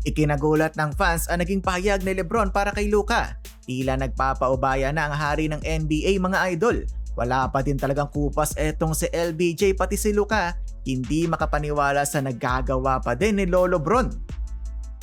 Ikinagulat ng fans ang naging pahayag ni Lebron para kay Luka. Tila nagpapaubaya na ang hari ng NBA mga idol. Wala pa din talagang kupas etong si LBJ pati si Luka. Hindi makapaniwala sa nagagawa pa din ni Lolo Bron.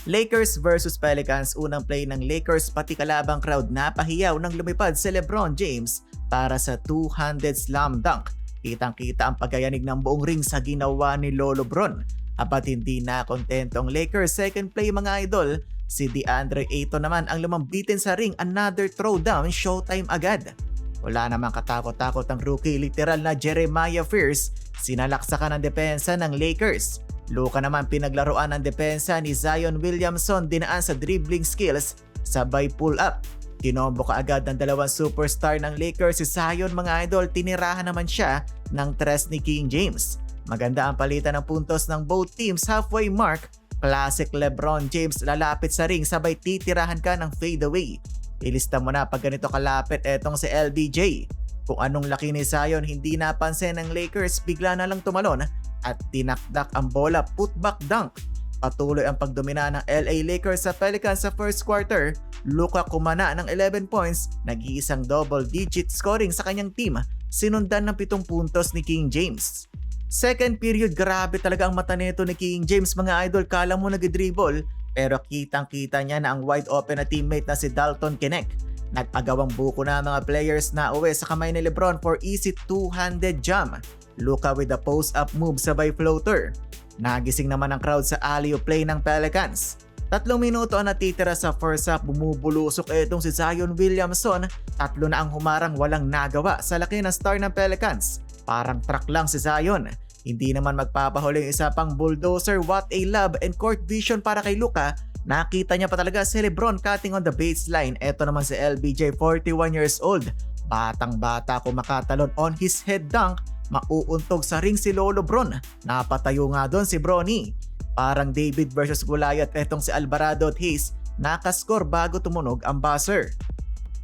Lakers versus Pelicans, unang play ng Lakers pati kalabang crowd napahiyaw nang lumipad si LeBron James para sa two-handed slam dunk. Kitang-kita ang pagyayanig ng buong ring sa ginawa ni Lolo Bron. Apat hindi na kontentong Lakers, second play mga idol, si DeAndre Ayton naman ang lumambitin sa ring, another throwdown, showtime agad. Wala namang katakot-takot ang rookie, literal na Jeremiah Fears, sinalaksakan ang depensa ng Lakers. Luka naman pinaglaruan ang depensa ni Zion Williamson, dinaan sa dribbling skills, sabay pull-up. Kinombo kaagad ng dalawang superstar ng Lakers si Zion mga idol, tinirahan naman siya ng tres ni King James. Maganda ang palitan ng puntos ng both teams, halfway mark. Classic LeBron James, lalapit sa ring sabay titirahan ka ng fadeaway. Ilista mo na pag ganito kalapit etong si LBJ. Kung anong laki ni Zion hindi napansin ng Lakers, bigla na lang tumalon at tinakdak ang bola, putback dunk. Patuloy ang pagdomina ng LA Lakers sa Pelicans sa first quarter. Luka kumana ng 11 points, nag-iisang double-digit scoring sa kanyang team, sinundan ng 7 puntos ni King James. Second period, grabe talaga ang mata nito ni King James mga idol, kala mo nag-dribble pero kitang-kita niya na ang wide open na teammate na si Dalton Knecht. Nag-agawang buko na mga players na uwi sa kamay ni Lebron for easy two-handed jam. Luka with the post-up move sabay floater. Nagising naman ang crowd sa alley-oop play ng Pelicans. 3 minuto ang natitira sa first half, bumubulusok etong si Zion Williamson. 3 na ang humarang, walang nagawa sa laki ng star ng Pelicans. Parang truck lang si Zion. Hindi naman magpapahuling isa pang bulldozer. What a love and court vision para kay Luka. Nakita niya pa talaga si Lebron cutting on the baseline. Eto naman si LBJ, 41 years old. Batang-bata kumakatalon on his head dunk. Mauuntog sa ring si Lolo Bron. Napatayo nga doon si Bronny. Parang David versus Goliath etong si Alvarado at Hayes. Nakascore bago tumunog ang buzzer.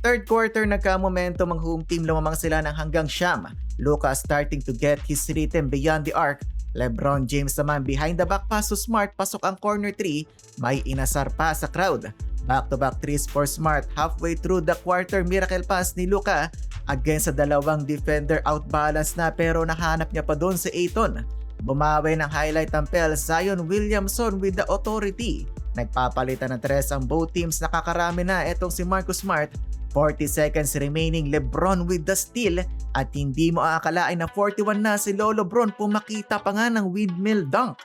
Third quarter, nagka-momentum ang home team, lumamang sila ng hanggang siyam. Luka starting to get his rhythm beyond the arc. LeBron James naman behind the back pass to Smart, pasok ang corner 3, may inasar pa sa crowd. Back-to-back threes for Smart, halfway through the quarter, miracle pass ni Luka against sa dalawang defender, outbalance na pero nahanap niya pa doon si Ayton. Bumawi ng highlight ng Pel, Zion Williamson with the authority. Nagpapalitan ng tres ang both teams, nakakarami na etong si Marcus Smart. 40 seconds remaining, Lebron with the steal at hindi mo aakalain na 41 na si Lolo Bron, pumakita pa nga ng windmill dunk.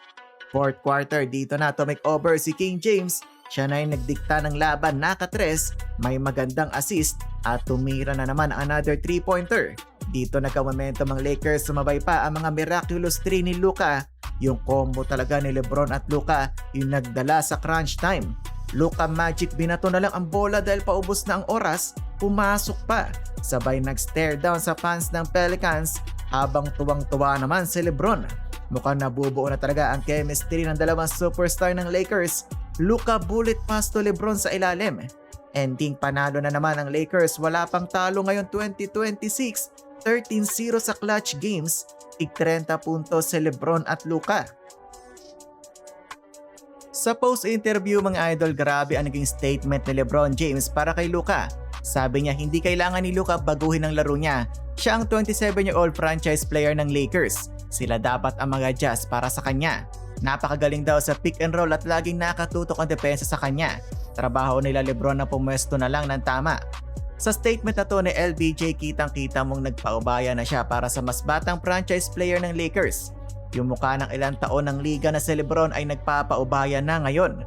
Fourth quarter, dito na to make over si King James. Siya na yung nagdikta ng laban, naka-tres, may magandang assist at tumira na naman another 3-pointer. Dito nagka-momentum ang Lakers, sumabay pa ang mga miraculous 3 ni Luka. Yung combo talaga ni Lebron at Luka yung nagdala sa crunch time. Luka Magic, binato na lang ang bola dahil paubos na ang oras, pumasok pa. Sabay nag-stare down sa fans ng Pelicans habang tuwang-tuwa naman si Lebron. Mukhang nabubuo na talaga ang chemistry ng dalawang superstar ng Lakers. Luka bullet pass to Lebron sa ilalim. Ending panalo na naman ang Lakers, wala pang talo ngayon 2026. 13-0 sa clutch games, tig 30 puntos si Lebron at Luka. Sa post-interview mga idol, grabe ang naging statement ni LeBron James para kay Luka. Sabi niya hindi kailangan ni Luka baguhin ang laro niya. Siya ang 27-year-old franchise player ng Lakers. Sila dapat ang mag-adjust para sa kanya. Napakagaling daw sa pick and roll at laging nakatutok ang depensa sa kanya. Trabaho nila LeBron na pumwesto na lang ng tama. Sa statement na to ni LBJ, kitang-kita mong nagpaubaya na siya para sa mas batang franchise player ng Lakers. Yung mukha ng ilang taon ng liga na si Lebron ay nagpapaubaya na ngayon.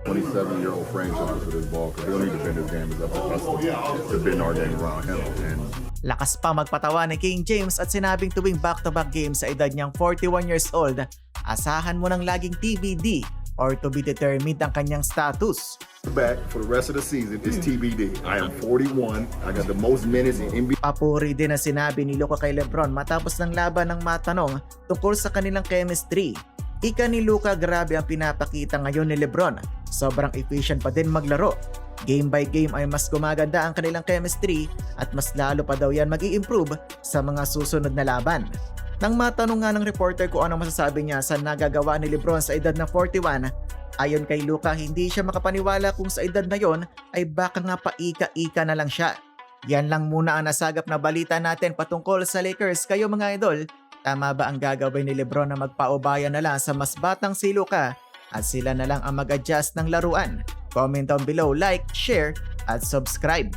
27-year-old franchise for this ball because they don't need to defend this game as us to bend our game around him. And lakas pa magpatawa ni King James at sinabing tuwing back-to-back games sa edad niyang 41 years old, asahan mo ng laging TBD or to be determined ang kanyang status. back for the rest of the season is TBD. I am 41. I got the most minutes in NBA. Papuri din na sinabi ni Luka kay Lebron matapos ng laban ng matanong tungkol sa kanilang chemistry. Ika ni Luka, grabe ang pinapakita ngayon ni Lebron. Sobrang efficient pa din maglaro. Game by game ay mas gumaganda ang kanilang chemistry at mas lalo pa daw yan mag-i-improve sa mga susunod na laban. Nang matanong nga ng reporter kung ano masasabi niya sa nagagawa ni Lebron sa edad na 41, Ayon kay Luka, hindi siya makapaniwala kung sa edad na yon ay baka nga paika-ika na lang siya. Yan lang muna ang nasagap na balita natin patungkol sa Lakers. Kayo mga idol, tama ba ang gagawin ni Lebron na magpaubaya na lang sa mas batang si Luka at sila na lang ang mag-adjust ng laruan? Comment down below, like, share at subscribe.